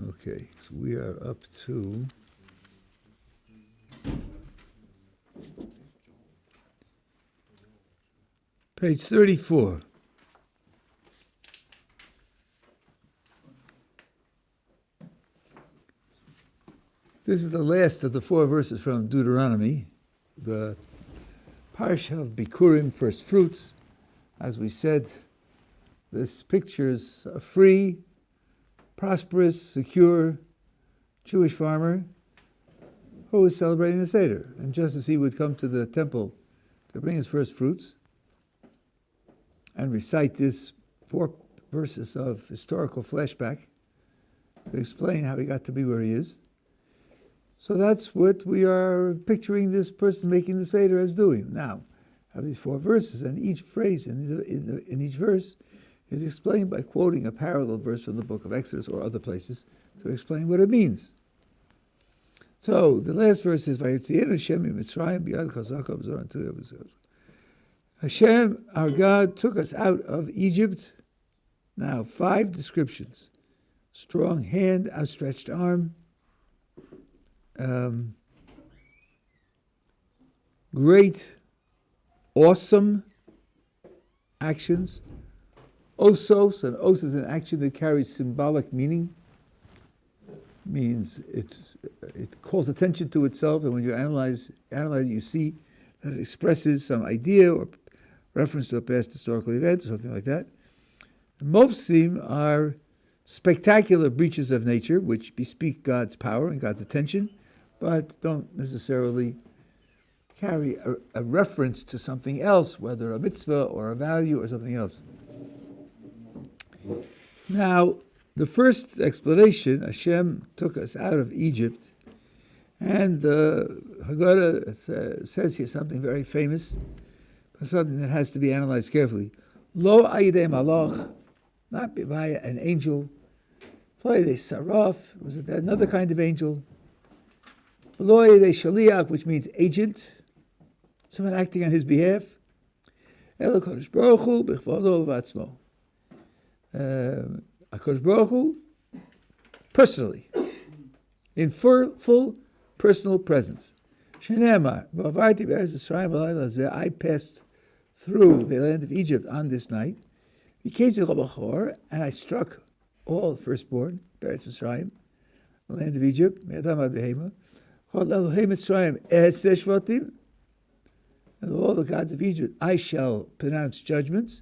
Okay, so we are up to page 34. This is the last of the 4 verses from Deuteronomy, the Parsha of Bikurim, first fruits. As we said, this pictures a free, prosperous, secure Jewish farmer who is celebrating the Seder. And just as he would come to the temple to bring his first fruits and recite these 4 verses of historical flashback to explain how he got to be where he is. So that's what we are picturing this person making the Seder as doing. Now, I have these 4 verses, and each phrase in each verse is explained by quoting a parallel verse from the book of Exodus or other places to explain what it means. So the last verse is Vayetzienu Hashem miMitzrayim biyad chazaka v'zor antuya. Hashem, our God, took us out of Egypt. Now 5 descriptions: strong hand, outstretched arm, great, awesome actions. Osos, and os is an action that carries symbolic meaning. Means it calls attention to itself, and when you analyze it, you see that it expresses some idea or reference to a past historical event or something like that. Mofsim are spectacular breaches of nature, which bespeak God's power and God's attention, but don't necessarily carry a reference to something else, whether a mitzvah or a value or something else. Now, the first explanation, Hashem took us out of Egypt, and the Hagaddah says here something very famous, but something that has to be analyzed carefully. Lo ayidei malach, not via an angel. Lo ayidei saraf, was it another kind of angel? Lo ayidei shaliach, which means agent, someone acting on his behalf. Elo kodesh baruch hu b'chvado v'atzmo. HaKadosh Baruch Hu, personally, in full personal presence. Shenemar, v'avarti be'eretz Yisrael b'layla hazeh, I passed through the land of Egypt on this night. V'kezi l'bachor, and I struck all firstborn, be'eretz Yisrael, the land of Egypt, me'adam ad behema, chol Elohei Mitzrayim e'eseh shvatim, and all the gods of Egypt, I shall pronounce judgments.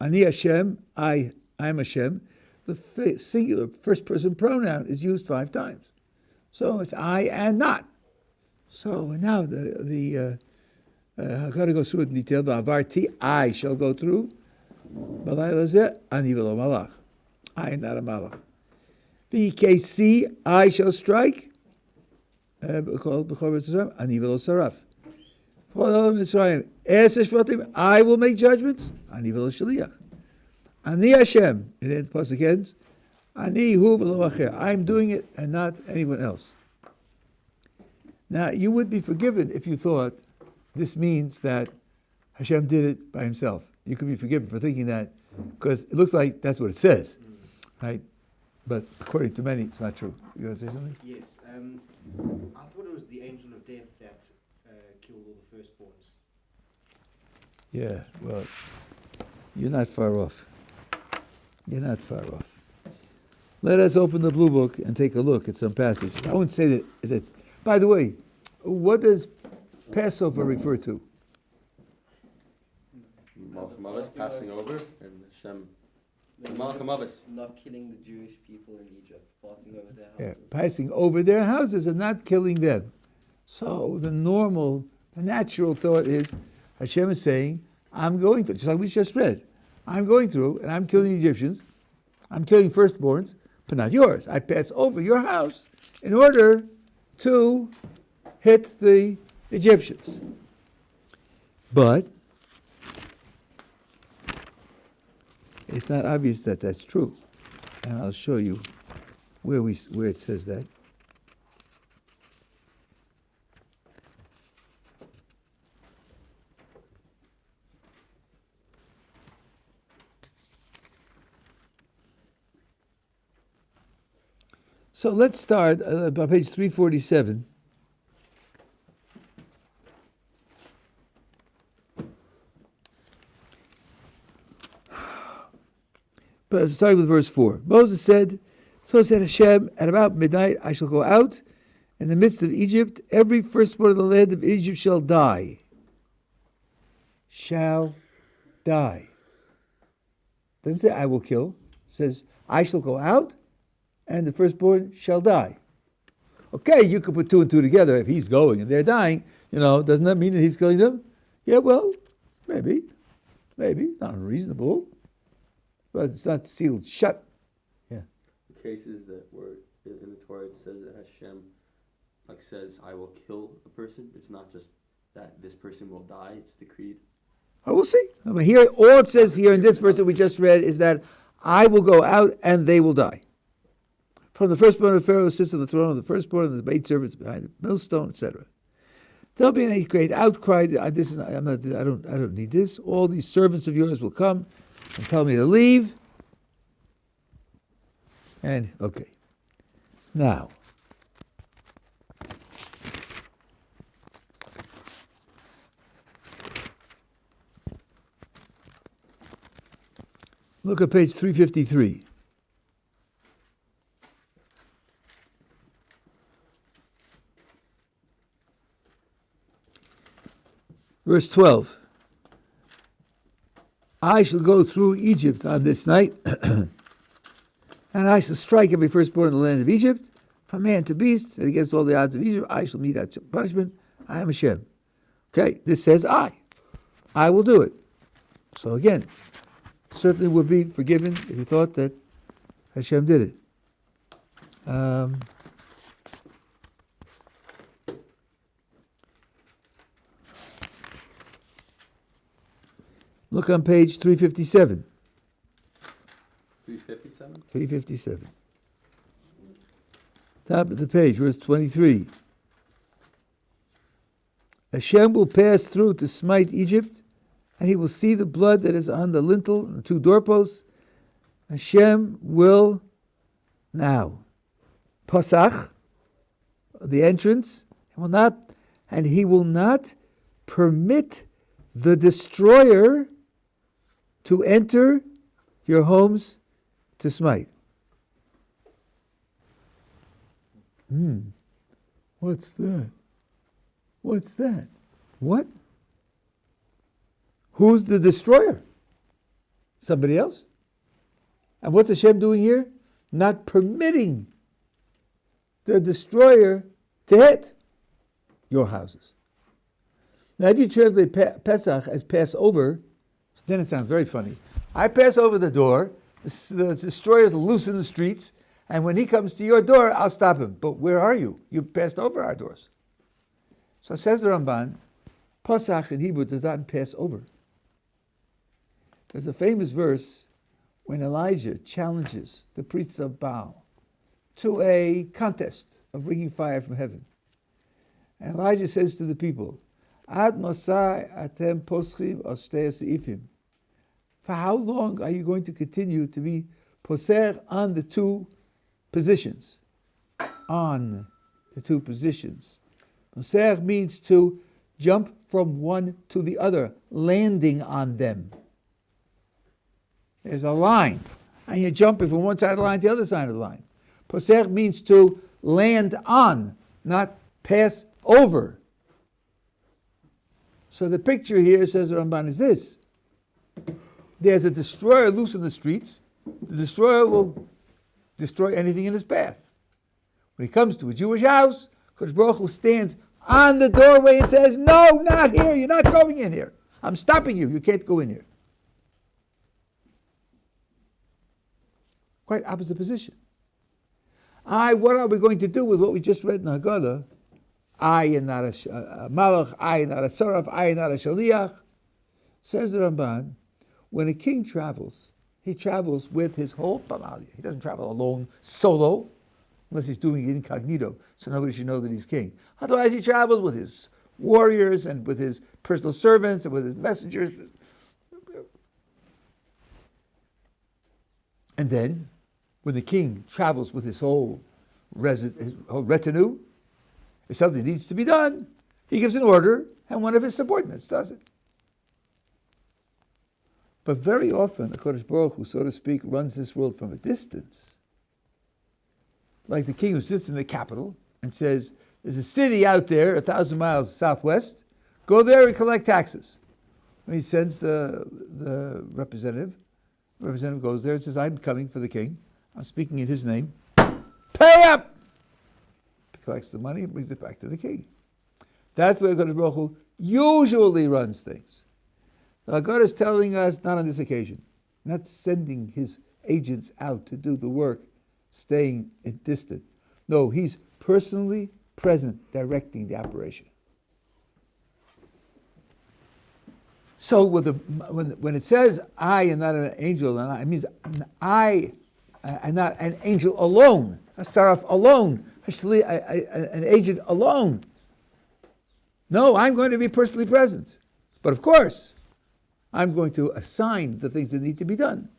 Ani Hashem, I am Hashem. The singular first person pronoun is used 5 times. So it's I and not. So now the Hagaddah goes through it in detail. V'avarti, I shall go through. B'layla zeh, ani v'lo malach. I am not a malach. V'yikesi, I shall strike. Ani v'lo saraf. I will make judgments. Ani v'lo shaliach. Ani Hashem. And then the pasuk ends. Ani hu v'lo acher. I'm doing it and not anyone else. Now you would be forgiven if you thought this means that Hashem did it by himself. You could be forgiven for thinking that because it looks like that's what it says, right? But according to many, it's not true. You want to say something? Yes. I thought it was the angel of death that killed all the firstborns. Yeah, well, you're not far off. You're not far off. Let us open the Blue Book and take a look at some passages. I wouldn't say that. By the way, what does Passover refer to? Malcham Avos, passing over, and Hashem. Malcham Avos. Not killing the Jewish people in Egypt, passing over their houses. Yeah, passing over their houses and not killing them. So the natural thought is, Hashem is saying, I'm going to, just like we just read, I'm going through and I'm killing the Egyptians, I'm killing firstborns, but not yours. I pass over your house in order to hit the Egyptians. But it's not obvious that that's true. And I'll show you where it says that. So let's start by page 347. But starting with verse 4. Moses said, so said Hashem, at about midnight I shall go out in the midst of Egypt. Every firstborn of the land of Egypt shall die. Shall die. Doesn't say I will kill. It says I shall go out and the firstborn shall die. Okay, you could put two and two together. If he's going and they're dying, doesn't that mean that he's killing them? Yeah, well, maybe. Not unreasonable. But it's not sealed shut. Yeah. The cases that were in the Torah, it says that Hashem says, I will kill a person. It's not just that this person will die, it's decreed. Oh, we'll see. I mean, here, all it says here in this verse that we just read is that I will go out and they will die. From the firstborn of Pharaoh sits on the throne of the firstborn, and the maid servants behind the millstone, etc. There'll be a great outcry. I don't need this. All these servants of yours will come and tell me to leave. And, okay. Now, look at page 353. Verse 12. I shall go through Egypt on this night, and I shall strike every firstborn in the land of Egypt, from man to beast, and against all the odds of Egypt I shall mete out punishment. I am Hashem. Okay, this says I. I will do it. So again, certainly would be forgiven if you thought that Hashem did it. Look on page 357. 357? 357. Top of the page, verse 23. Hashem will pass through to smite Egypt, and he will see the blood that is on the lintel and the two doorposts. Hashem will now pasach, the entrance, and he will not permit the destroyer to enter your homes to smite. What's that? What's that? What? Who's the destroyer? Somebody else? And what's Hashem doing here? Not permitting the destroyer to hit your houses. Now, if you translate Pesach as Passover, then it sounds very funny. I pass over the door, the destroyer is loose in the streets, and when he comes to your door, I'll stop him. But where are you? You passed over our doors. So says the Ramban, Pesach in Hebrew does not pass over. There's a famous verse when Elijah challenges the priests of Baal to a contest of bringing fire from heaven. And Elijah says to the people, Ad Mosai atem poschim ostei seifim. For how long are you going to continue to be poser on the two positions? On the two positions. Poser means to jump from one to the other, landing on them. There's a line, and you're jumping from one side of the line to the other side of the line. Poser means to land on, not pass over. So the picture here, says the Ramban, is this. There's a destroyer loose in the streets. The destroyer will destroy anything in his path. When he comes to a Jewish house, Kodesh Baruch Hu stands on the doorway and says, no, not here, you're not going in here. I'm stopping you, you can't go in here. Quite opposite position. What are we going to do with what we just read in Hagaddah? I am not a malach, I am not a saraf, I am not a shaliach. Says the Ramban, when a king travels, he travels with his whole pamalia. He doesn't travel alone, solo, unless he's doing it incognito, so nobody should know that he's king. Otherwise, he travels with his warriors and with his personal servants and with his messengers. And then, when the king travels with his whole his whole retinue. If something needs to be done, he gives an order, and one of his subordinates does it. But very often, HaKadosh Baruch Hu, so to speak, runs this world from a distance. Like the king who sits in the capital and says, there's a city out there 1,000 miles southwest, go there and collect taxes. And he sends the representative. The representative goes there and says, I'm coming for the king. I'm speaking in his name. Pay up! He collects the money and brings it back to the king. That's the way HaKadosh Baruch Hu usually runs things. God is telling us, not on this occasion, not sending his agents out to do the work, staying distant. No, he's personally present, directing the operation. So when it says I and not an angel, it means I and not an angel alone, a saraf alone, an agent alone. No, I'm going to be personally present. But of course, I'm going to assign the things that need to be done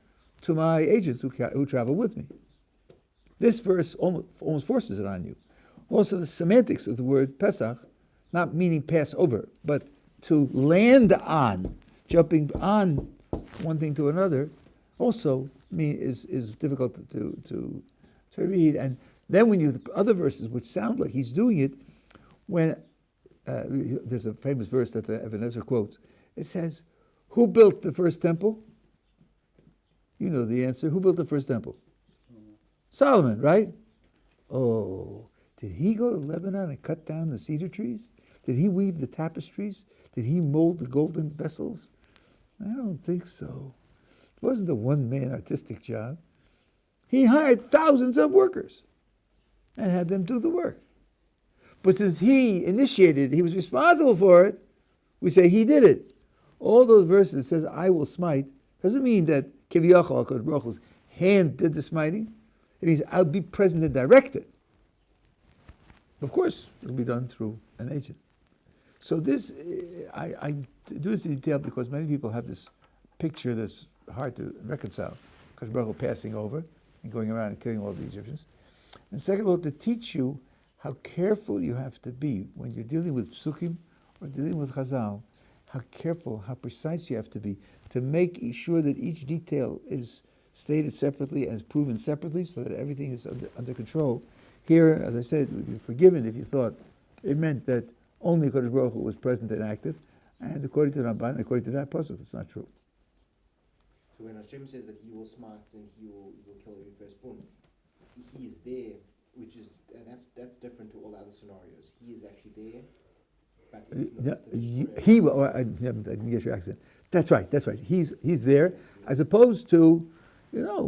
to my agents who travel with me. This verse almost forces it on you. Also, the semantics of the word Pesach, not meaning pass over, but to land on, jumping on one thing to another, also is difficult to read. And then when you the other verses, which sound like he's doing it, when there's a famous verse that the Evan Ezra quotes, it says, who built the first temple? You know the answer. Who built the first temple? Solomon, right? Oh, did he go to Lebanon and cut down the cedar trees? Did he weave the tapestries? Did he mold the golden vessels? I don't think so. It wasn't a one-man artistic job. He hired thousands of workers and had them do the work. But since he initiated, he was responsible for it, we say he did it. All those verses that says, I will smite, doesn't mean that Kiviyachal, HaKadosh Baruch Hu's hand did the smiting. It means I'll be present and direct it. Of course, it'll be done through an agent. So this, I do this in detail because many people have this picture that's hard to reconcile. HaKadosh Baruch Hu passing over and going around and killing all the Egyptians. And second of all, to teach you how careful you have to be when you're dealing with psukim or dealing with chazal, how careful, how precise you have to be to make sure that each detail is stated separately and is proven separately so that everything is under control. Here, as I said, you're forgiven if you thought it meant that only Kodesh Baruch Hu was present and active, and according to Ramban, according to that pasuk, it's not true. So when Hashem says that he will smite and he will kill every firstborn, he is there, which is that's different to all the other scenarios. He is actually there. But it's not, I didn't get your accent. That's right. He's there, as opposed to,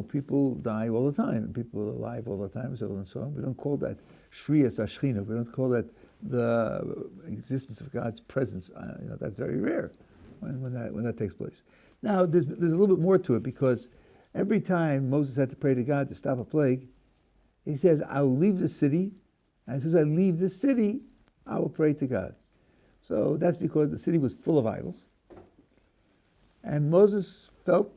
people die all the time, and people are alive all the time, so on and so on. We don't call that Shriyas Ashchina. We don't call that the existence of God's presence. That's very rare when that takes place. Now, there's a little bit more to it, because every time Moses had to pray to God to stop a plague, he says, I'll leave the city, and as soon as I leave the city, I will pray to God. So that's because the city was full of idols. And Moses felt,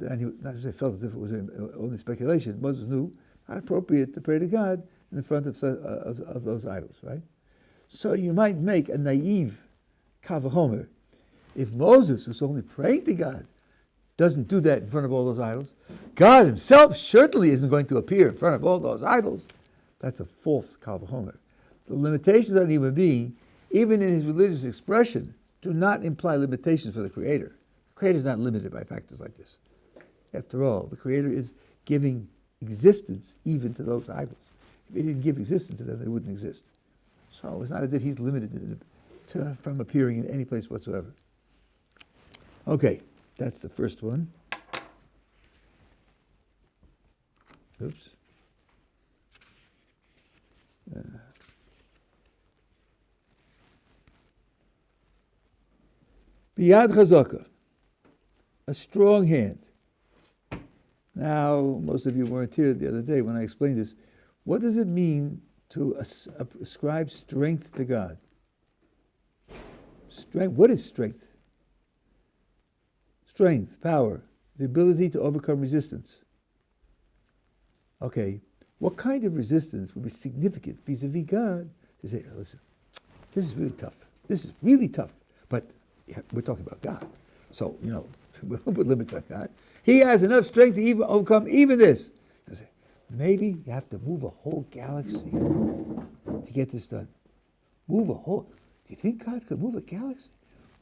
and he not just felt as if it was only speculation, Moses knew not appropriate to pray to God in front of those idols, right? So you might make a naive kavahomer. If Moses, who's only praying to God, doesn't do that in front of all those idols, God himself certainly isn't going to appear in front of all those idols. That's a false kavahomer. The limitations on a human being, even in his religious expression, do not imply limitations for the Creator. The Creator is not limited by factors like this. After all, the Creator is giving existence even to those idols. If he didn't give existence to them, they wouldn't exist. So it's not as if he's limited from appearing in any place whatsoever. Okay, that's the first one. Oops. Biyad chazaka, a strong hand. Now, most of you weren't here the other day when I explained this. What does it mean to ascribe strength to God? Strength. What is strength? Strength, power, the ability to overcome resistance. Okay, What kind of resistance would be significant vis-a-vis God? To say, listen, this is really tough. This is really tough. But we're talking about God. So, we'll put limits on God. He has enough strength to even overcome even this. I say, maybe you have to move a whole galaxy to get this done. Do you think God could move a galaxy?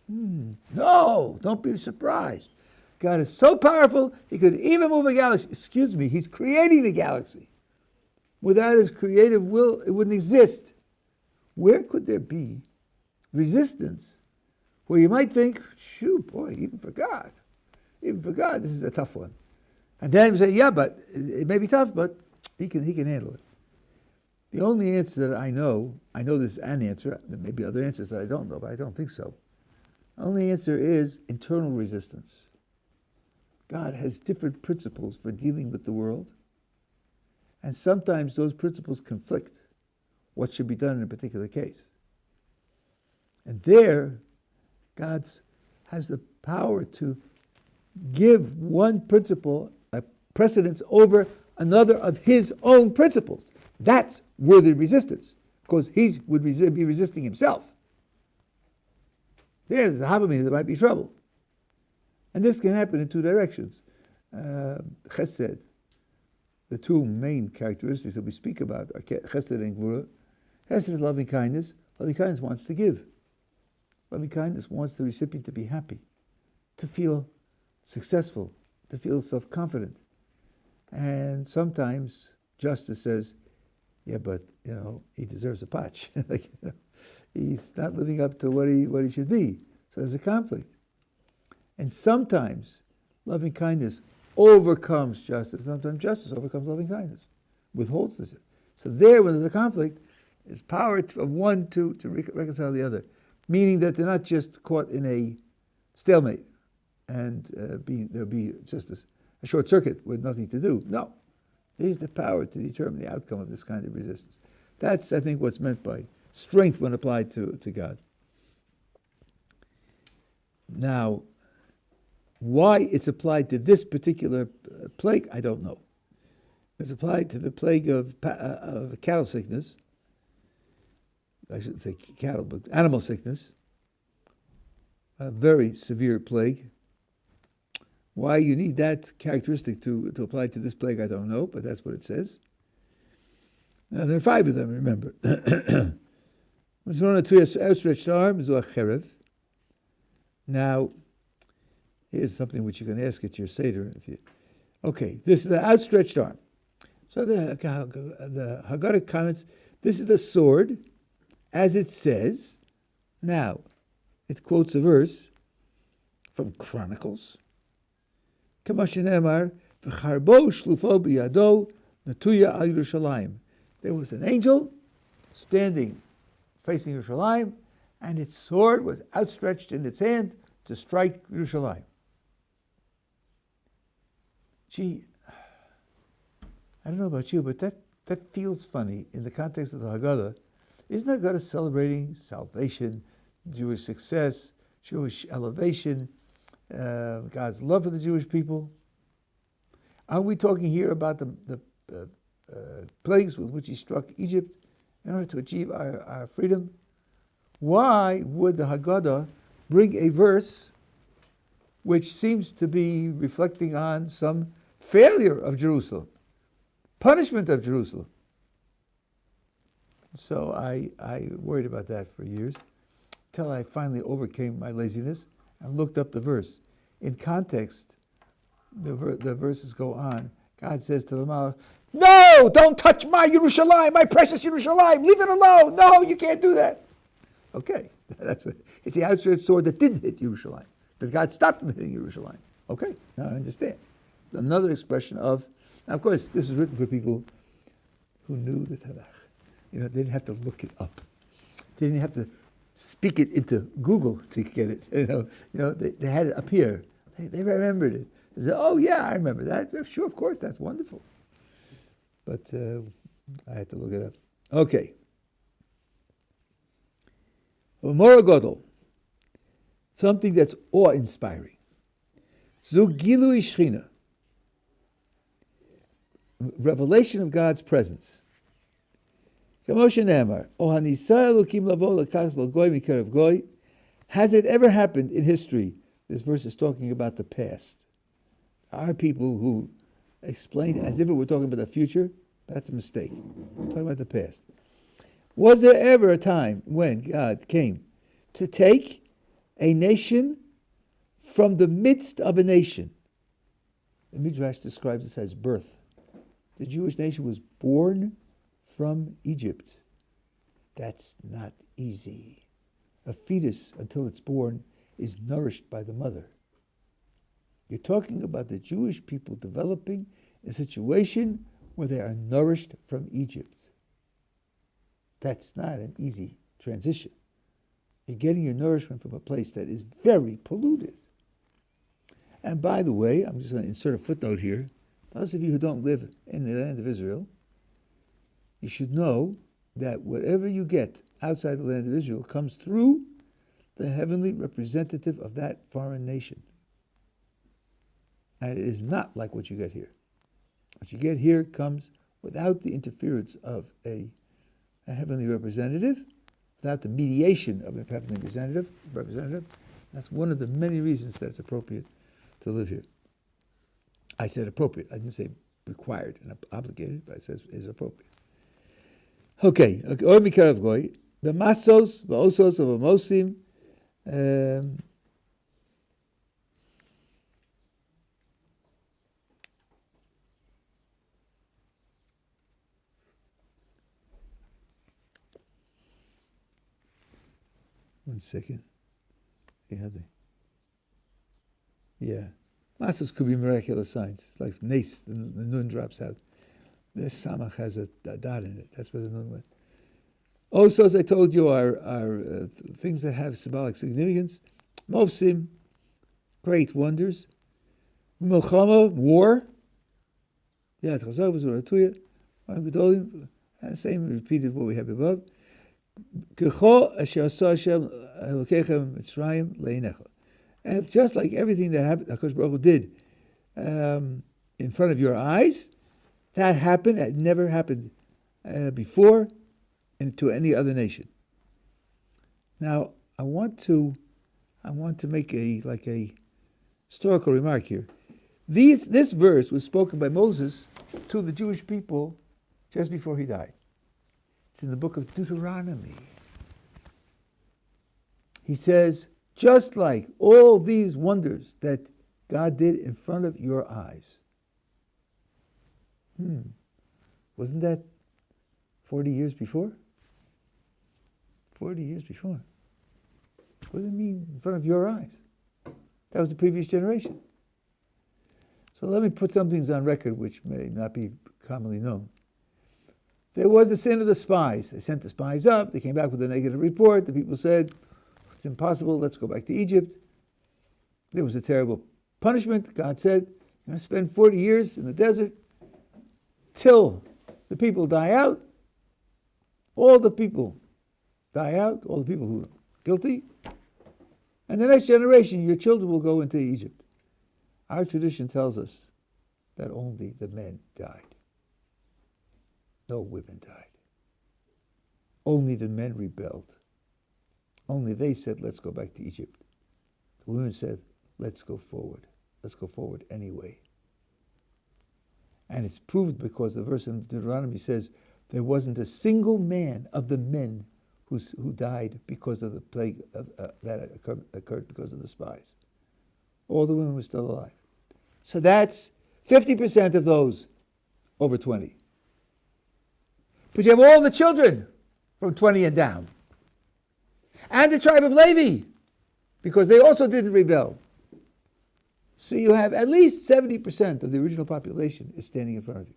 No, don't be surprised. God is so powerful, he could even move a galaxy. Excuse me, he's creating the galaxy. Without his creative will, it wouldn't exist. Where could there be resistance where you might think, shoot, boy, even for God, this is a tough one. And then you say, yeah, but it may be tough, but he can handle it. The only answer that I know this is an answer, there may be other answers that I don't know, but I don't think so. The only answer is internal resistance. God has different principles for dealing with the world, and sometimes those principles conflict what should be done in a particular case. And there, God has the power to give one principle a precedence over another of his own principles. That's worthy resistance, because he would be resisting himself. There's a Havamina, there might be trouble. And this can happen in two directions. Chesed, the two main characteristics that we speak about are Chesed and Gvura. Chesed is loving kindness. Loving kindness wants to give. Loving kindness wants the recipient to be happy, to feel successful, to feel self-confident. And sometimes justice says, yeah, but he deserves a patch. He's not living up to what he should be. So there's a conflict. And sometimes loving kindness overcomes justice. Sometimes justice overcomes loving kindness, withholds this. So there, when there's a conflict, there's power of one to reconcile the other, meaning that they're not just caught in a stalemate and there'll be just a short circuit with nothing to do. No, there's the power to determine the outcome of this kind of resistance. That's, I think, what's meant by strength when applied to God. Now, why it's applied to this particular plague, I don't know. It's applied to the plague of cattle sickness. I shouldn't say cattle, but animal sickness. A very severe plague. Why you need that characteristic to apply to this plague, I don't know, but that's what it says. Now, there are 5 of them, remember. Outstretched arm, Now, here's something which you can ask at your Seder. Okay, this is the outstretched arm. So the Hagaddah comments, this is the sword, as it says. Now, it quotes a verse from Chronicles. Kamashinemar, v'charbo shlufo b'yado natuya al Yerushalayim. There was an angel standing facing Yerushalayim, and its sword was outstretched in its hand to strike Yerushalayim. Gee, I don't know about you, but that feels funny in the context of the Hagaddah. Isn't Hagaddah celebrating salvation, Jewish success, Jewish elevation, God's love for the Jewish people? Are we talking here about the plagues with which he struck Egypt in order to achieve our freedom? Why would the Hagaddah bring a verse which seems to be reflecting on some failure of Jerusalem, punishment of Jerusalem? So I worried about that for years, till I finally overcame my laziness and looked up the verse. In context, the verses go on. God says to the Malach, no, don't touch my Yerushalayim, my precious Yerushalayim, leave it alone. No, you can't do that. Okay, that's what it's the outstretched sword that didn't hit Yerushalayim, that God stopped from hitting Yerushalayim. Okay, now I understand. Another expression of, now of course, this was written for people who knew the Tanakh. They didn't have to look it up. They didn't have to speak it into Google to get it. They had it up here. They remembered it. They said, "Oh yeah, I remember that. Sure, of course, that's wonderful." But I had to look it up. Okay. Mora Godel, something that's awe-inspiring. Zugilui Shechina. revelation of God's presence. Has it ever happened in history? This verse is talking about the past. There are people who explain as if it were talking about the future. That's a mistake. We're talking about the past. Was there ever a time when God came to take a nation from the midst of a nation? The Midrash describes this as birth. The Jewish nation was born from Egypt. That's not easy. A fetus, until it's born, is nourished by the mother. You're talking about the Jewish people developing a situation where they are nourished from Egypt. That's not an easy transition. You're getting your nourishment from a place that is very polluted. And by the way, I'm just going to insert a footnote here. Those of you who don't live in the land of Israel, you should know that whatever you get outside the land of Israel comes through the heavenly representative of that foreign nation. And it is not like what you get here. What you get here comes without the interference of a heavenly representative, without the mediation of a heavenly representative. That's one of the many reasons that it's appropriate to live here. I said appropriate. I didn't say required and obligated, but I said is appropriate. Okay. The masos, the osos of amosim. One second. Yeah. Masos could be miraculous signs. It's like nace, the nun drops out. The samach has a dot in it. That's where the nun went. Also, as I told you, are things that have symbolic significance. Mofsim, great wonders. Milchama, war. Yad Chazak was Uratuya. Same repeated what we have above. And just like everything that happened, HaKadosh Baruch Hu did in front of your eyes, that happened. It never happened before to any other nation. Now, I want to make a historical remark here. This verse was spoken by Moses to the Jewish people just before he died. It's in the book of Deuteronomy. He says, just like all these wonders that God did in front of your eyes. Wasn't that 40 years before? 40 years before. What does it mean in front of your eyes? That was the previous generation. So let me put some things on record which may not be commonly known. There was the sin of the spies. They sent the spies up. They came back with a negative report. The people said, it's impossible. Let's go back to Egypt. There was a terrible punishment. God said, you're going to spend 40 years in the desert till the people die out. All the people die out, all the people who are guilty. And the next generation, your children will go into Egypt. Our tradition tells us that only the men died. No women died. Only the men rebelled. Only they said, let's go back to Egypt. The women said, let's go forward. Let's go forward anyway. And it's proved because the verse in Deuteronomy says, there wasn't a single man of the men who died because of the plague that occurred because of the spies. All the women were still alive. So that's 50% of those over 20. But you have all the children from 20 and down. And the tribe of Levi, because they also didn't rebel. So you have at least 70% of the original population is standing in front of you.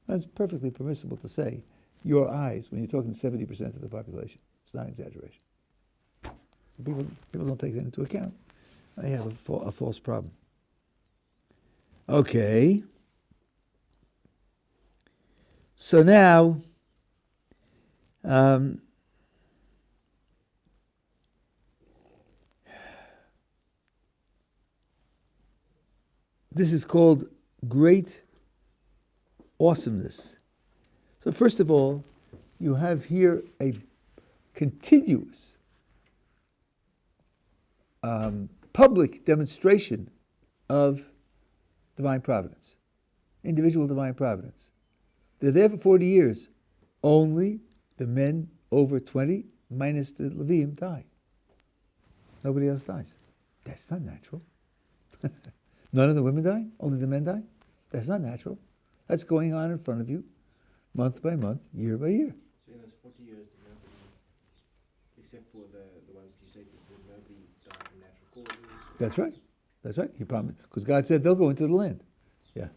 That's perfectly permissible to say your eyes when you're talking 70% of the population. It's not an exaggeration. So people don't take that into account. They have a false problem. Okay. So now, this is called great awesomeness. So first of all, you have here a continuous public demonstration of divine providence, individual divine providence. They're there for 40 years. Only the men over 20, minus the Levim, die. Nobody else dies. That's not natural. None of the women die, only the men die. That's not natural. That's going on in front of you, month by month, year by year. So in those 40 years, nobody, except for the ones you said, nobody died from natural causes? That's right. That's right. He promised, because God said they'll go into the land. Yeah.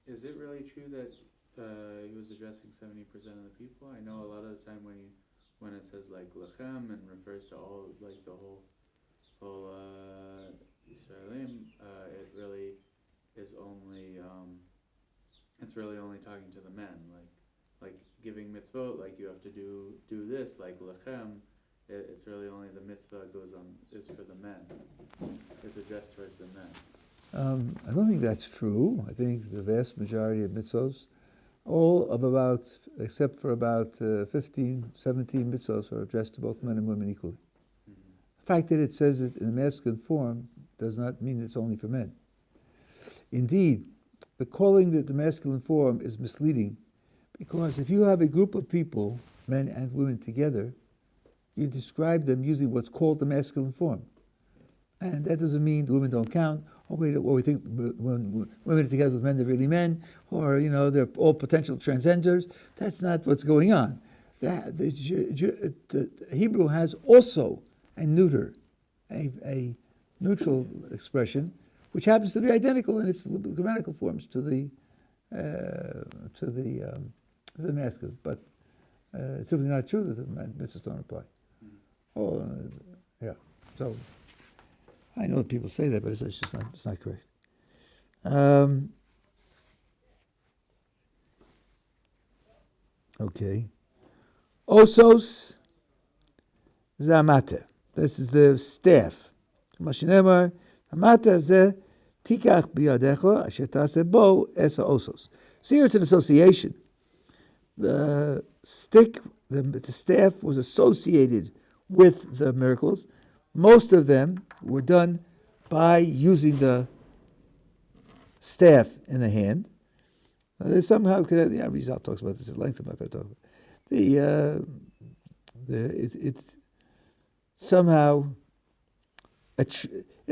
Is it really true that he was addressing 70% of the people? I know a lot of the time when it says like lechem and refers to all like the whole Yisraelim, it really is only it's really only talking to the men, like giving mitzvot, like you have to do this, like lechem. It's really only the mitzvah goes on is for the men. It's addressed towards the men. I don't think that's true. I think the vast majority of mitzvos, all of about, except for about 15, 17 mitzvos, are addressed to both men and women equally. The fact that it says it in a masculine form does not mean it's only for men. Indeed, the calling that the masculine form is misleading, because if you have a group of people, men and women together, you describe them using what's called the masculine form. And that doesn't mean the women don't count, or we think when women are together with men, they're really men, or they're all potential transgenders. That's not what's going on. The Hebrew has also a neuter, a neutral expression, which happens to be identical in its grammatical forms to the masculine, but it's simply not true that the mitzvahs don't apply. Oh, yeah. So I know that people say that, but it's just not. It's not correct. Okay. Osos zamata. This is the staff. Mashinemar zamata ze tikach biyadecho asher taseh bo esa osos. So here it's an association. The stick, the staff was associated with the miracles. Most of them were done by using the staff in the hand. There's somehow, Rizal talks about this at length. I'm not going to talk about it. It's somehow it's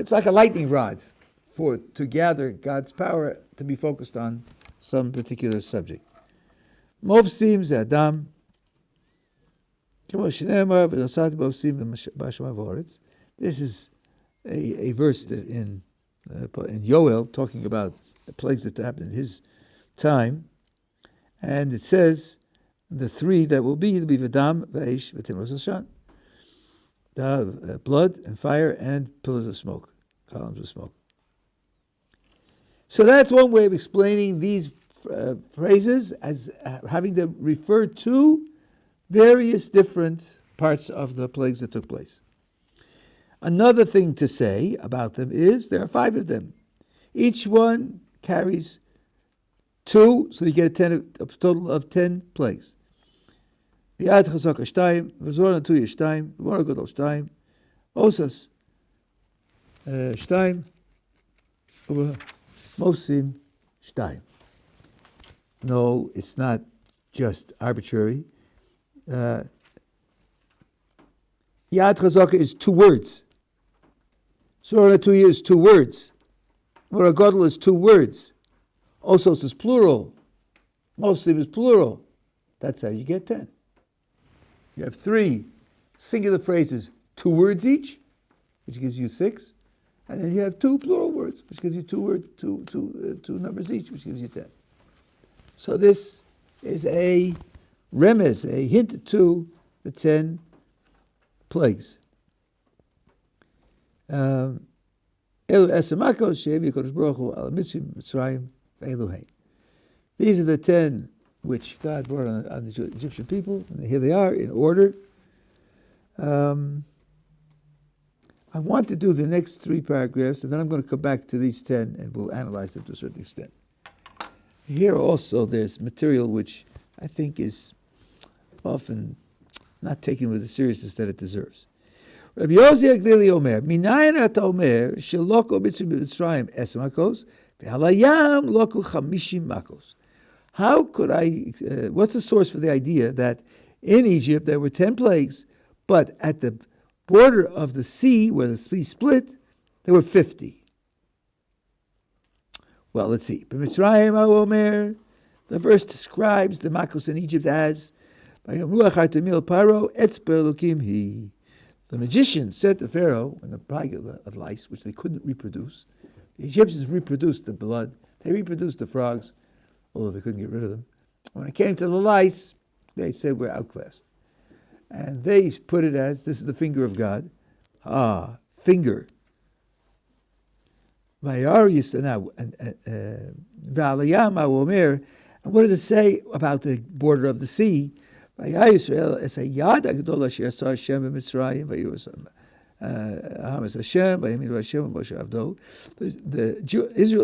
like a lightning rod to gather God's power to be focused on some particular subject. Movsim ze Adam. This is a verse that in Yoel talking about the plagues that happened in his time, and it says the three that will be V'dam, V'eish, V'timros Hashan, the blood and fire and pillars of smoke, columns of smoke. So that's one way of explaining these phrases as having them refer to various different parts of the plagues that took place. Another thing to say about them is there are 5 of them. Each one carries 2, so you get a total of 10 plagues. Yad chazaka shtayim, v'zor natuya shtayim, v'mor gadol shtayim, osas shtayim, mosim shtayim. No, it's not just arbitrary. Yad chazaka is 2 words. Zor natuya is 2 words. V'mor gadol is 2 words. Osos is plural. Mosim is plural. That's how you get 10. You have 3 singular phrases, 2 words each, which gives you 6, and then you have 2 plural words, which gives you 2 numbers each, which gives you 10. So this is a remez, a hint to the 10 plagues. These are the 10 which God brought on the Egyptian people, and here they are in order. I want to do the next 3 paragraphs, and then I'm going to come back to these 10, and we'll analyze them to a certain extent. Here also there's material which I think is often not taken with the seriousness that it deserves. Rabbi Yossi Agdili Omer, Minayin ata Omer, sheloko b'Mitzrayim esem makos, v'halayam loko 50 makos. How could I, what's the source for the idea that in Egypt there were 10 plagues, but at the border of the sea, where the sea split, there were 50? Well, let's see. B'Mitzrayim Omer, the verse describes the makos in Egypt as, the magician said to Pharaoh, when the plague of lice, which they couldn't reproduce, the Egyptians reproduced the blood, they reproduced the frogs, although they couldn't get rid of them. When it came to the lice, they said we're outclassed. And they put it as, this is the finger of God. Finger. And what does it say about the border of the sea? Israel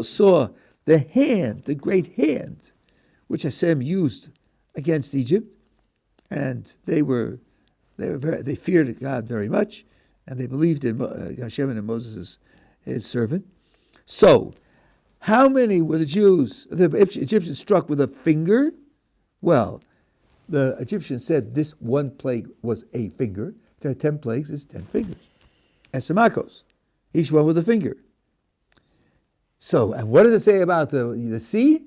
saw the hand, the great hand, which Hashem used against Egypt, and they feared God very much, and they believed in Hashem and in Moses, his servant. So, how many were the Egyptians struck with a finger? Well, the Egyptians said this one plague was a finger. There are 10 plagues, it's 10 fingers. And Samakos, each one with a finger. So, and what does it say about the sea?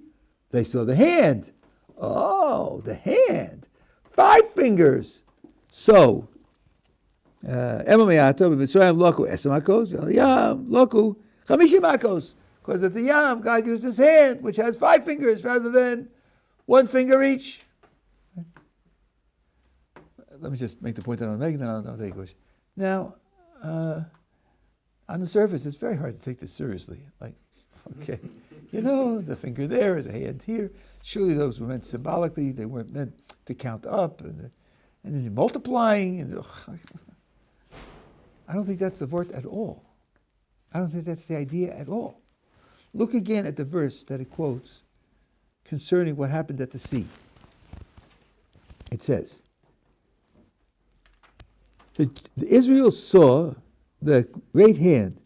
They saw the hand. Oh, the hand. 5 fingers. So, because at the Yam, God used his hand, which has 5 fingers rather than 1 finger each. Let me just make the point that I'm making, then I'll take a question. Now, on the surface, it's very hard to take this seriously. Like, okay, the finger there is a hand here. Surely those were meant symbolically. They weren't meant to count up and then multiplying. And I don't think that's the word at all. I don't think that's the idea at all. Look again at the verse that it quotes concerning what happened at the sea. It says, the Israel saw the great hand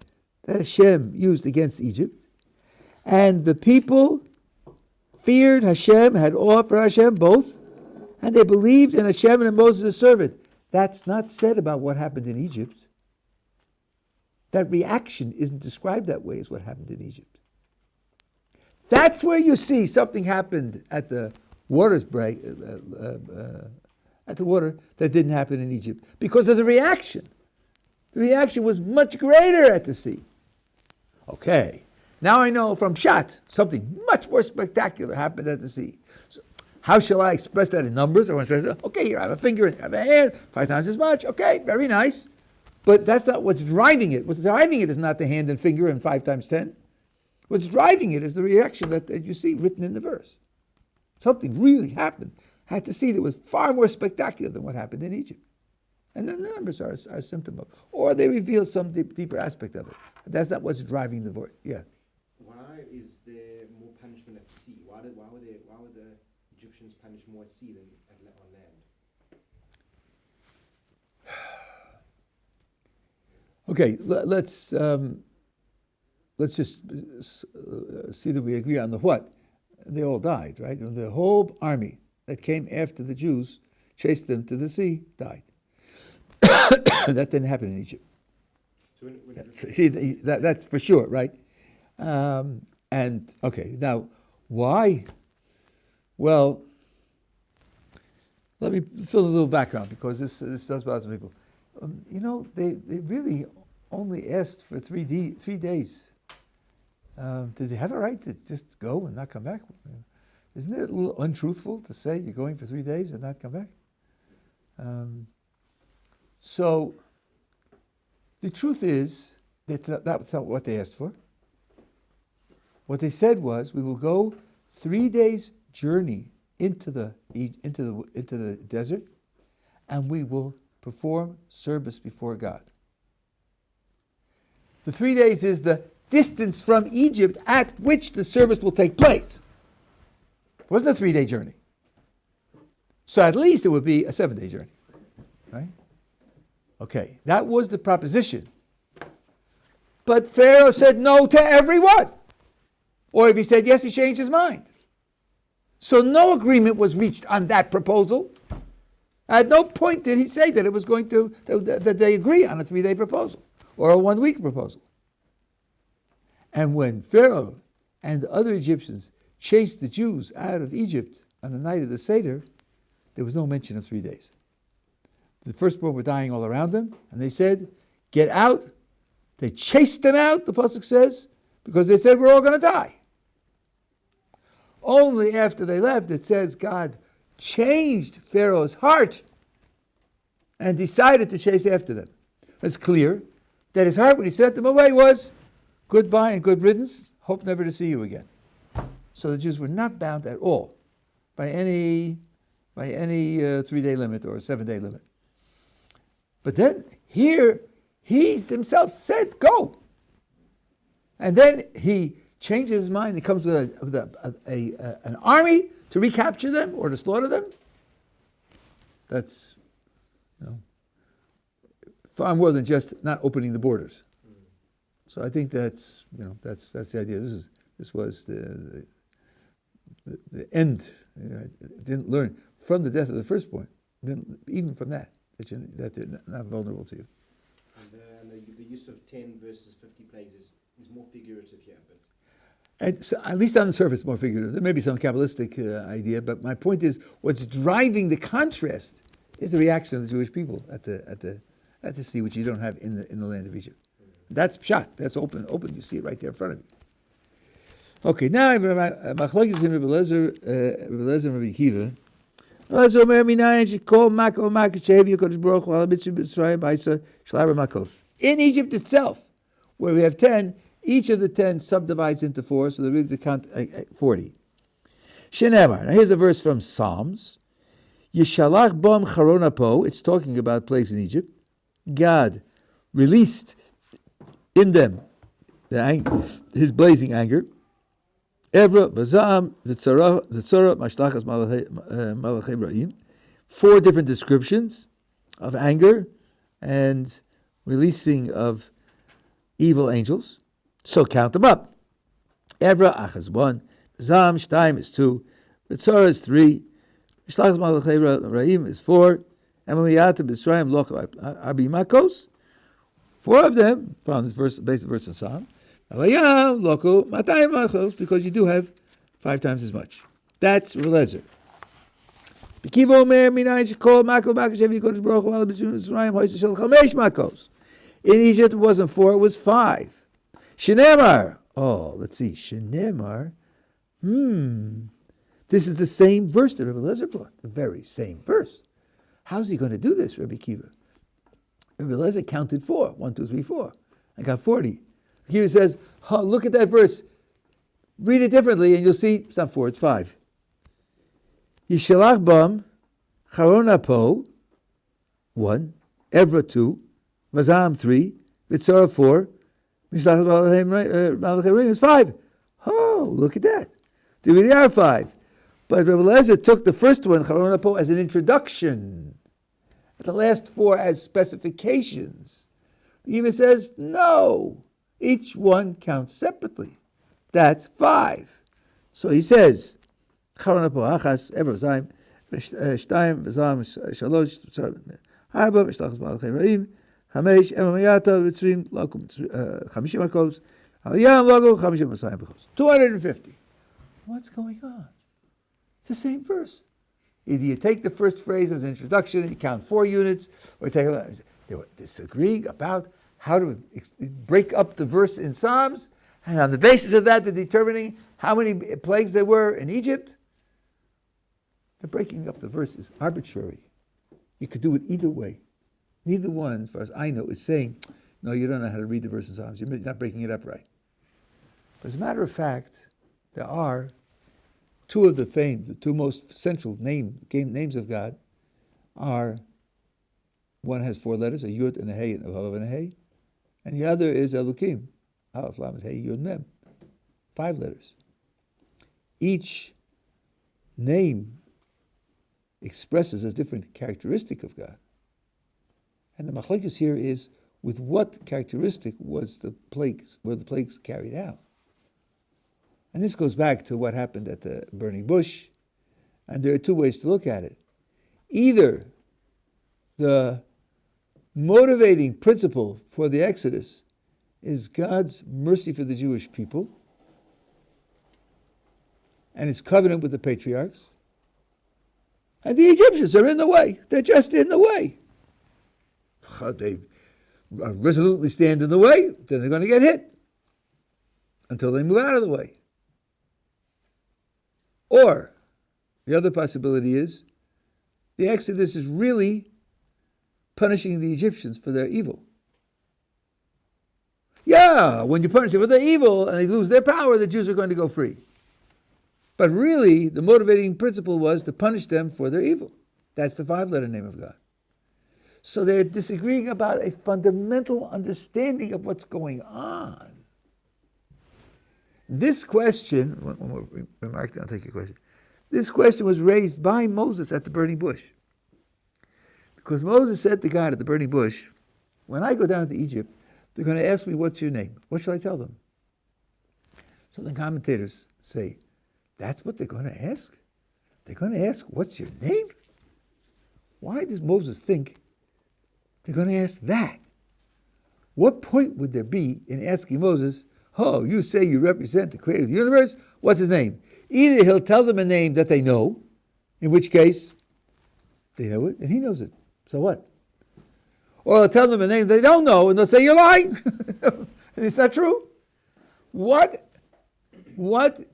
that Hashem used against Egypt, and the people feared Hashem, had awe for Hashem both, and they believed in Hashem and in Moses' his servant. That's not said about what happened in Egypt. That reaction isn't described that way as what happened in Egypt. That's where you see something happened at the waters break, at the water that didn't happen in Egypt because of the reaction. The reaction was much greater at the sea. Okay, now I know from Pshat something much more spectacular happened at the sea. So how shall I express that in numbers? I want to say, okay, here I have a finger, I have a hand, 5 times as much. Okay, very nice. But that's not what's driving it. What's driving it is not the hand and finger and 5 times 10. What's driving it is the reaction that you see written in the verse. Something really happened at the sea that was far more spectacular than what happened in Egypt. And then the numbers are a symptom of, or they reveal some deeper aspect of it. But that's not what's driving the word. Yeah. Why is there more punishment at the sea? Why were the Egyptians punished more at sea than on land? Okay, let's just see that we agree on the what. They all died, right? The whole army that came after the Jews, chased them to the sea, died. That didn't happen in Egypt. That's for sure, right? And okay, now why? Well, let me fill a little background because this does bother some people. They really only asked for 3 days. Did they have a right to just go and not come back? Isn't it a little untruthful to say you're going for 3 days and not come back? So the truth is that that's not what they asked for. What they said was, we will go 3 days journey into the desert, and we will perform service before God. The 3 days is the distance from Egypt at which the service will take place. It wasn't a 3-day journey. So at least it would be a 7-day journey. Right? Okay, that was the proposition. But Pharaoh said no to everyone. Or if he said yes, he changed his mind. So no agreement was reached on that proposal. At no point did he say that it was going to, that they agree on a 3-day proposal or a 1-week proposal. And when Pharaoh and the other Egyptians chased the Jews out of Egypt on the night of the Seder, there was no mention of 3 days. The firstborn were dying all around them, and they said, get out. They chased them out, the pasuk says, because they said we're all going to die. Only after they left, it says God changed Pharaoh's heart and decided to chase after them. It's clear that his heart, when he sent them away, was goodbye and good riddance, hope never to see you again. So the Jews were not bound at all by any 3-day limit or a 7-day limit. But then here, he himself said, go. And then he changes his mind. He comes with an army to recapture them or to slaughter them. That's, far more than just not opening the borders. So I think that's the idea. This was the end. Didn't learn from the death of the firstborn. Even from that they're not vulnerable to you. And the use of 10 versus 50 plagues is more figurative here. But And so, at least on the surface, more figurative. There may be some Kabbalistic idea, but my point is, what's driving the contrast is the reaction of the Jewish people at the sea, which you don't have in the land of Egypt. That's pshat. That's open. You see it right there in front of you. Okay, now I have machlokes between Rabbi Eliezer and Rabbi Akiva. Eliezer omer minayin shekol mako mako shehevi HaKadosh Baruch Hu ala mitzvah b'Mitzrayim b'Yisrael shel makos. In Egypt itself, where we have 10, each of the 10 subdivides into 4, so the readers count 40. Shenemar. Now here's a verse from Psalms. Yishalach bom charon apo. It's talking about plagues in Egypt. God released in them his blazing anger. Evra, v'zam, v'tzara, mashlachas malachei ra'im. 4 different descriptions of anger and releasing of evil angels. So count them up. Evra, achas 1. V'zam, shtaim is 2. V'tzara is 3. Mashlachas malachei ra'im is 4. Emamiyata b'Yisrael loch arbi makos. 4 of them from this verse, basic verse in Psalm. Because you do have 5 times as much. That's Eliezer. In Egypt it wasn't 4, it was 5. Shenemar. Oh, let's see. Shenemar. This is the same verse that Rabbi Eliezer brought. The very same verse. How's he going to do this, Rabbi Akiva? Rabbi Eliezer counted 4. 1, 2, 3, 4. I got 40. He says, look at that verse. Read it differently and you'll see it's not 4, it's 5. Yishalach bam, charon apo, 1, Evra 2, Vazam 3, Vitzara 4, Mishlach malachei is 5. Oh, look at that. There really are 5. But Rabbi Eliezer took the first one, charon apo, as an introduction. The last 4 as specifications. He even says, no. Each one counts separately. That's 5. So he says, Charon apo achas, ever zayim, shtayim, v'zam, shalosh, harba, v'shlachas malachei ra'im, chamesh, emamayata, v'tzrim, lakum, chamishim akos, aliyam, lagu, chamishim asayim b'chos. 250. What's going on? It's the same verse. Either you take the first phrase as an introduction and you count 4 units, or you take they were disagreeing about how to break up the verse in Psalms, and on the basis of that, they're determining how many plagues there were in Egypt. The breaking up the verse is arbitrary. You could do it either way. Neither one, as far as I know, is saying, no, you don't know how to read the verse in Psalms. You're not breaking it up right. But as a matter of fact, there are 2 of the 2 most central names of God are, one has 4 letters, a yud and a hey and a vav and a hey. and the other is Elokim, Aleph, Lamed, Hey, Yud, Mem. 5 letters. Each name expresses a different characteristic of God. And the machlekes here is with what characteristic were the plagues carried out. And this goes back to what happened at the burning bush. And there are 2 ways to look at it. Either the motivating principle for the Exodus is God's mercy for the Jewish people and his covenant with the patriarchs. And the Egyptians are in the way. They're just in the way. They resolutely stand in the way, then they're going to get hit until they move out of the way. Or the other possibility is the Exodus is really punishing the Egyptians for their evil. Yeah, when you punish them for their evil and they lose their power, the Jews are going to go free. But really, the motivating principle was to punish them for their evil. That's the 5-letter name of God. So they're disagreeing about a fundamental understanding of what's going on. This question, one more remark, then I'll take your question. This question was raised by Moses at the burning bush. Because Moses said to God at the burning bush, when I go down to Egypt, they're going to ask me, what's your name? What shall I tell them? So the commentators say, that's what they're going to ask? They're going to ask, what's your name? Why does Moses think they're going to ask that? What point would there be in asking Moses, oh, you say you represent the creator of the universe? What's his name? Either he'll tell them a name that they know, in which case they know it and he knows it. So what? Or he'll tell them a name they don't know and they'll say, you're lying. And it's not true. What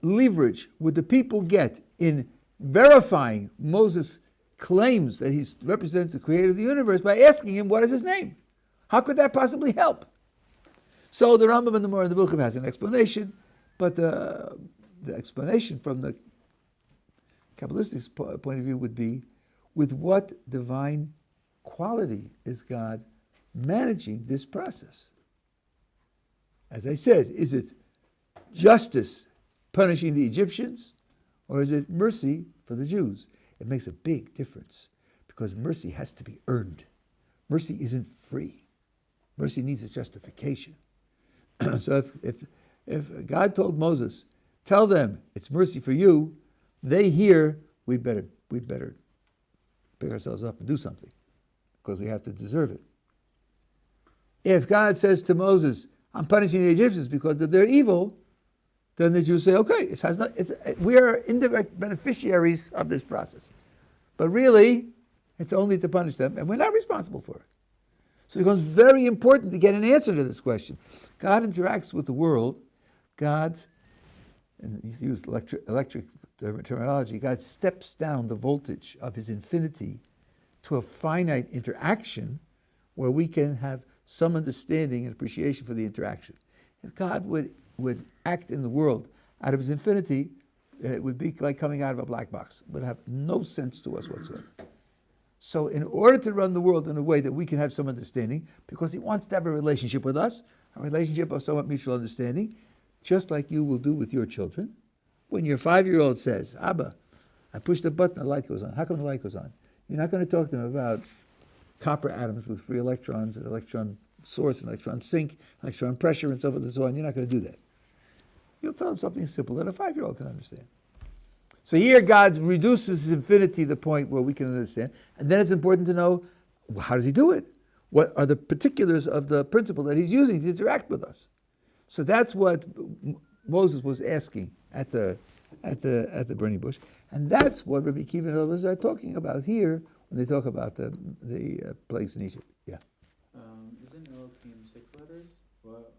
leverage would the people get in verifying Moses' claims that he represents the creator of the universe by asking him what is his name? How could that possibly help? So the Rambam and the Moreh Nevuchim has an explanation, but the explanation from the Kabbalistic point of view would be, with what divine quality is God managing this process? As I said, is it justice punishing the Egyptians, or is it mercy for the Jews? It makes a big difference, because mercy has to be earned. Mercy isn't free. Mercy needs a justification. So if God told Moses, tell them it's mercy for you, they hear, we better pick ourselves up and do something, because we have to deserve it. If God says to Moses, I'm punishing the Egyptians because of their evil, then the Jews say, okay, we are indirect beneficiaries of this process. But really, it's only to punish them, and we're not responsible for it. So it becomes very important to get an answer to this question. God interacts with the world. God, and you use electric terminology, God steps down the voltage of his infinity to a finite interaction where we can have some understanding and appreciation for the interaction. If God would act in the world out of his infinity, it would be like coming out of a black box. It would have no sense to us whatsoever. So in order to run the world in a way that we can have some understanding, because he wants to have a relationship with us, a relationship of somewhat mutual understanding, just like you will do with your children. When your 5-year-old says, Abba, I push the button, the light goes on. How come the light goes on? You're not going to talk to them about copper atoms with free electrons, an electron source, an electron sink, electron pressure, and so forth and so on. You're not going to do that. You'll tell them something simple that a 5-year-old can understand. So here God reduces his infinity to the point where we can understand. And then it's important to know, how does he do it? What are the particulars of the principle that he's using to interact with us? So that's what Moses was asking at the burning bush. And that's what Rabbi Kiva and others are talking about here when they talk about the plagues in Egypt. Yeah. Isn't Elohim 6 letters? What?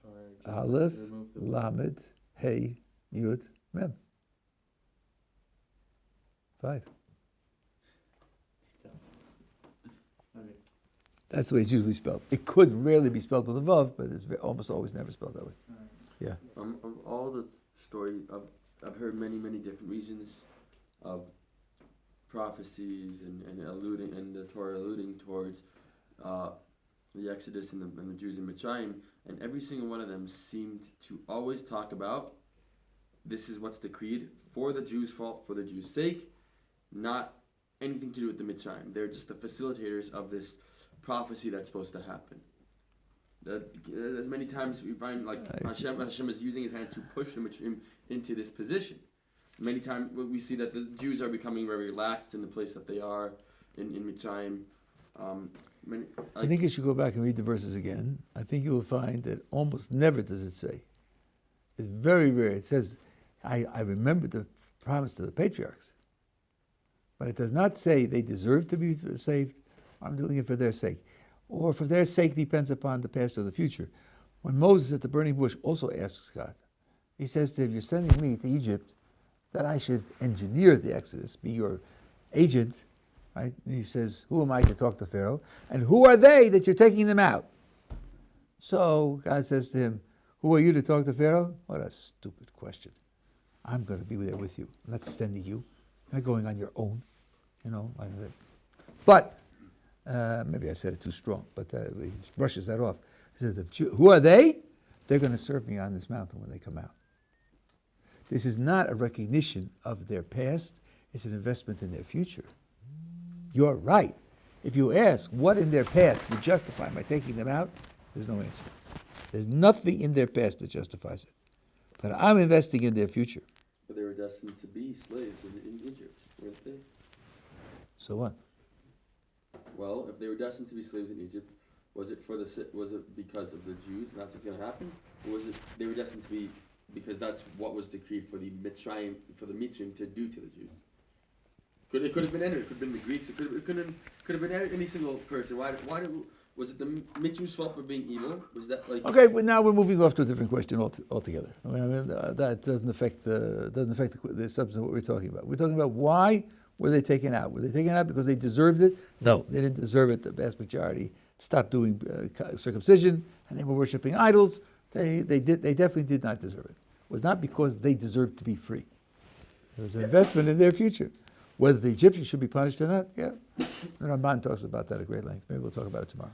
Or just Aleph, remove the Lamed, Hey, Yud, Mem. 5. Okay. That's the way it's usually spelled. It could rarely be spelled with a vav, but it's almost always never spelled that way. Alright. Yeah. Of all the story, I've heard many different reasons of prophecies and alluding, and the Torah alluding towards the Exodus and the Jews in Mitzrayim, and every single one of them seemed to always talk about this is what's decreed for the Jews' fault, for the Jews' sake, not anything to do with the Mitzrayim. They're just the facilitators of this prophecy that's supposed to happen. As many times we find like Hashem is using his hand to push the Mitzrayim into this position. Many times we see that the Jews are becoming very relaxed in the place that they are in Mitzrayim. I think you should go back and read the verses again. I think you will find that almost never does it say. It's very rare. It says, I remember the promise to the patriarchs. But it does not say they deserve to be saved. I'm doing it for their sake. Or for their sake depends upon the past or the future. When Moses at the burning bush also asks God, he says to him, you're sending me to Egypt that I should engineer the Exodus, be your agent. Right? And he says, who am I to talk to Pharaoh? And who are they that you're taking them out? So God says to him, who are you to talk to Pharaoh? What a stupid question. I'm going to be there with you. I'm not sending you. You're not going on your own. Like that. But, maybe I said it too strong, but he brushes that off. He says, who are they? They're going to serve me on this mountain when they come out. This is not a recognition of their past. It's an investment in their future. You're right. If you ask what in their past would justify my taking them out, there's no answer. There's nothing in their past that justifies it. But I'm investing in their future. But they were destined to be slaves in Egypt, weren't they? So what? Well, if they were destined to be slaves in Egypt, was it because of the Jews, not just going to happen? Or was it they were destined to be because that's what was decreed for the Mitzrayim to do to the Jews? It could have been anyone. It could have been the Greeks. It could have been any single person. Why was it the Mitzrayim's fault for being evil? Was that like? Okay, but now we're moving off to a different question altogether. That doesn't affect the substance of what we're talking about. We're talking about why were they taken out? Were they taken out because they deserved it? No, they didn't deserve it. The vast majority stopped doing circumcision and they were worshiping idols. They definitely did not deserve it. It was not because they deserved to be free. It was an investment in their future. Whether the Egyptians should be punished or not, yeah. The Ramban talks about that at great length. Maybe we'll talk about it tomorrow.